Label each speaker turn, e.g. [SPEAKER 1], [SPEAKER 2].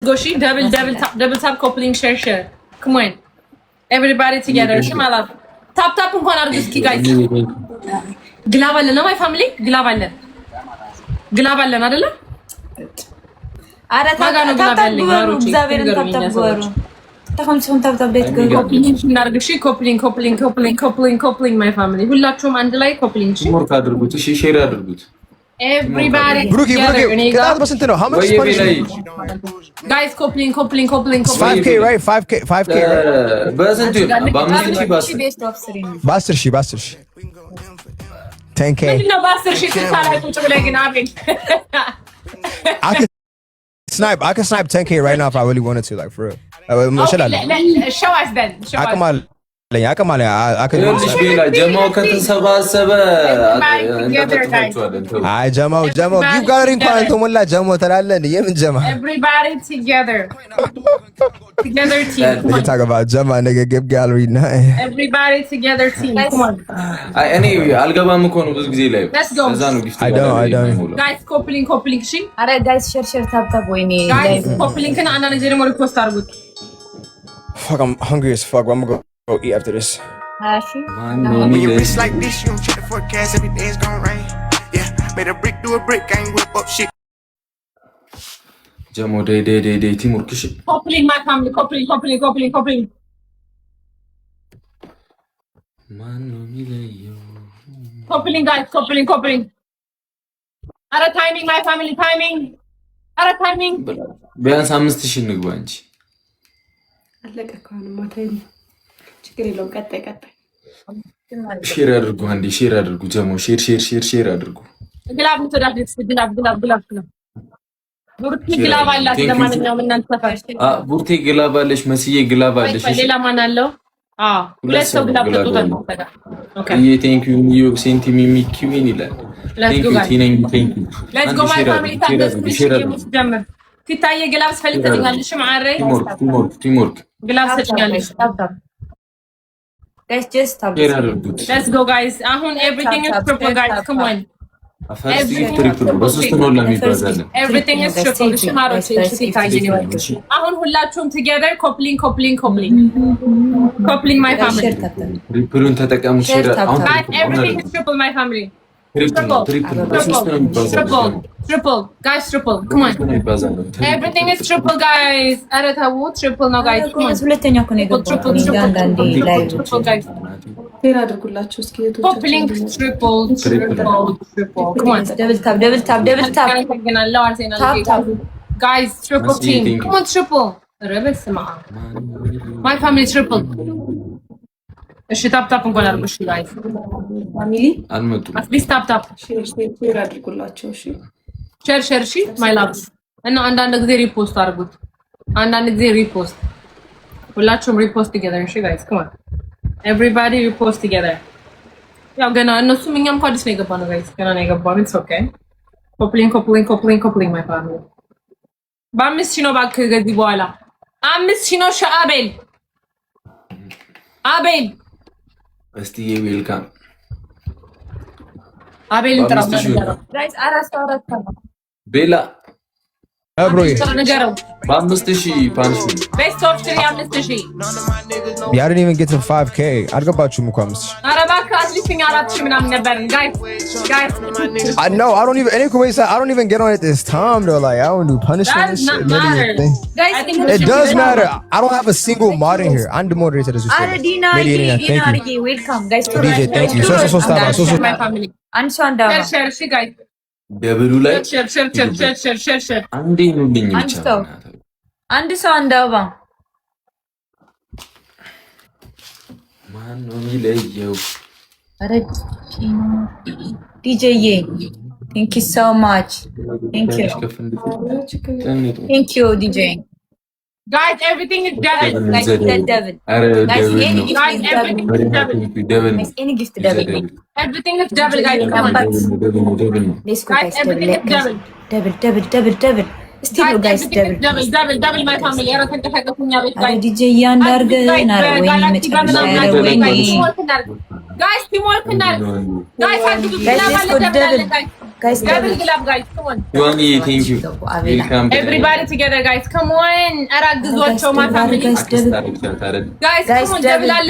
[SPEAKER 1] Goshi, double tap, coupling, share. Come on. Everybody together. Shimala. Tap እንኳን አድርጉ እስኪ ጋይስ። ግላብ አለን ነው ማይ ፋሚሊ ግላብ አለን አይደለ?
[SPEAKER 2] አረ ታታጉሩ እግዚአብሔርን ታታጉሩ ተኸምሱን ታብታብ ዴት ገሩ
[SPEAKER 1] እናርግ። እሺ ኮፕሊንግ ማይ ፋሚሊ ሁላችሁም አንድ ላይ ኮፕሊንግ እሺ ሞርክ አድርጉት። እሺ ሼር አድርጉት። Everybody
[SPEAKER 3] ብሩክ ቅጣት በስንት ነው? How much is punishment?
[SPEAKER 1] Guys, coupling.
[SPEAKER 3] 5k right? 5k right?
[SPEAKER 4] በስንት ነው?
[SPEAKER 3] በ10 ሺህ 10k
[SPEAKER 1] ምንድነው በ10 ሺህ ታላቁ ጭብለህ ግን አቤል
[SPEAKER 3] I can snipe 10k right now if I really wanted to, like for real.
[SPEAKER 1] Show us then.
[SPEAKER 3] አቅማለኝ
[SPEAKER 4] ጀማው ከተሰባሰበ
[SPEAKER 3] ጀማው ጊቭ ጋለሪ እንኳን ተሞላ ጀማው ትላለህ። የምን ጀማ
[SPEAKER 1] everybody together team
[SPEAKER 3] we talk about ጀማ nigga give gallery
[SPEAKER 1] everybody together team come on
[SPEAKER 4] እኔ አልገባም እኮ ነው ብዙ ጊዜ ላይ እዛ ነው ጊፍት
[SPEAKER 3] I don't
[SPEAKER 1] guys coupling እሺ
[SPEAKER 2] አረ guys share tap ወይኔ
[SPEAKER 1] guys coupling እና አንዳንድ ጊዜ ደግሞ ሪፖስት አድርጉት።
[SPEAKER 3] fuck I'm hungry as fuck. I'm gonna go eat after this.
[SPEAKER 5] When you rich like this, you don't check the forecast. Every day it's gonna rain. Yeah, made a brick do a brick. I ain't whip up shit.
[SPEAKER 4] Jamo day Timur Kishi.
[SPEAKER 1] Coupling my family. Coupling. Coupling guys. Coupling. At a timing, my family timing.
[SPEAKER 4] ቢያንስ 5000 ንግባ እንጂ
[SPEAKER 6] አለቀ ካሁን ማታይም ችግር የለውም። ቀጣይ
[SPEAKER 4] ሼር አድርጉ። አንዴ ሼር አድርጉ። ጀሞ ሼር አድርጉ።
[SPEAKER 1] ግላብ ተዳፍስ ግላብ ቡርቴ ግላብ አላት። ለማንኛውም እናንተ ተፋሽ
[SPEAKER 4] ቡርቴ ግላብ አለሽ፣ መስዬ ግላብ አለሽ።
[SPEAKER 1] ሌላ ማን አለው? ሁለት ሰው ግላብ ተጣጣ ነው። ኦኬ
[SPEAKER 4] ቴንክ ዩ ኒው ዮርክ ሴንቲ ሚሚ ኪዊን ይላል። ቴንክ ዩ
[SPEAKER 1] ሌትስ ጎ ማይ ፋሚሊ ታደስ ጀምር ትታየ ግላብ ስፈልጥኛለሽ ማዓሬ
[SPEAKER 4] ቲምወርክ
[SPEAKER 1] ግላብ ሰጥኛለሽ።
[SPEAKER 2] guys just tap
[SPEAKER 1] let's go guys አሁን everything is triple guys come on everything is triple ሽማሮች ትታየ ነው። አሁን ሁላችሁም together coupling my family
[SPEAKER 4] ሪፕሉን ተጠቀሙ። ሼር አሁን
[SPEAKER 1] everything is triple my family triple guys triple come on everything is triple guys አረ ታው triple ነው guys come on
[SPEAKER 2] ሁለተኛ እኮ ነው የገባው እንዳንዳንዴ ላይ
[SPEAKER 6] ሼር አድርጉላችሁ እስኪ የቱ
[SPEAKER 1] coupling triple come on
[SPEAKER 2] double tap
[SPEAKER 1] guys triple team come on triple ረበስማ my family triple እሺ ታፕ እንኳን አድርጉ። እሺ ጋይስ
[SPEAKER 6] ፋሚሊ
[SPEAKER 4] አልመጡም።
[SPEAKER 1] አትሊስት ታፕ
[SPEAKER 6] ሼር አድርጉላችሁ። እሺ
[SPEAKER 1] ሼር እሺ ማይ ላቭስ እና አንዳንድ ጊዜ ሪፖስት አድርጉት። ሁላችሁም ሪፖስት together እሺ ጋይስ come on everybody repost together ያው ገና እነሱም እኛም እንኳን አዲስ ነው የገባነው ጋይስ ገና ነው የገባነው። it's okay coupling my family በአምስት ሺህ ነው እባክህ ከዚህ በኋላ 5000 ነው አቤል
[SPEAKER 4] እስቲ ዌልካም
[SPEAKER 1] አቤልን ጥራው
[SPEAKER 2] guys አራስታውራት
[SPEAKER 4] ቤላ
[SPEAKER 3] bro
[SPEAKER 4] በ5000 ፓንሽመንት
[SPEAKER 1] ቤስት ኦፍ 5000
[SPEAKER 3] I didn't even get to 5k. አልገባችሁም እኮ 5000
[SPEAKER 1] ኧረ እባክህ አትሊስት 4000 ምናምን ነበርን guys
[SPEAKER 3] I know I don't even get on at this time though. Like I don't do punishment and shit.
[SPEAKER 2] guys
[SPEAKER 3] It does matter. I don't have a single mod in here. I'm the moderator as you said.
[SPEAKER 2] Dina welcome guys
[SPEAKER 3] DJ thank you so stop
[SPEAKER 1] my family
[SPEAKER 2] አንሷንዳ
[SPEAKER 1] share guys
[SPEAKER 4] ደብሉ ላይ
[SPEAKER 1] share
[SPEAKER 4] አንዴ ነው ብቻ
[SPEAKER 2] አንድ ሰው አንዳባ
[SPEAKER 4] ማን ነው የሚለየው?
[SPEAKER 2] አረ DJ thank you so much thank you DJ
[SPEAKER 1] guys everything is devil
[SPEAKER 2] like devil guys any gift devil
[SPEAKER 1] everything is devil guys come on
[SPEAKER 2] let's go guys devil still guys
[SPEAKER 1] devil my family ያረ ተንቀሳቀሱኛ ቤት
[SPEAKER 2] ላይ DJ ያንዳርገና ወይ
[SPEAKER 1] guys teamwork እናርግ guys አድርጉ
[SPEAKER 2] Guys,
[SPEAKER 1] double glove, guys. Come on.
[SPEAKER 4] Yuani, thank you. Welcome.
[SPEAKER 1] Everybody together, guys. Come on. Aragduzo my family.
[SPEAKER 2] Guys,
[SPEAKER 1] Guys, come on. Double glove.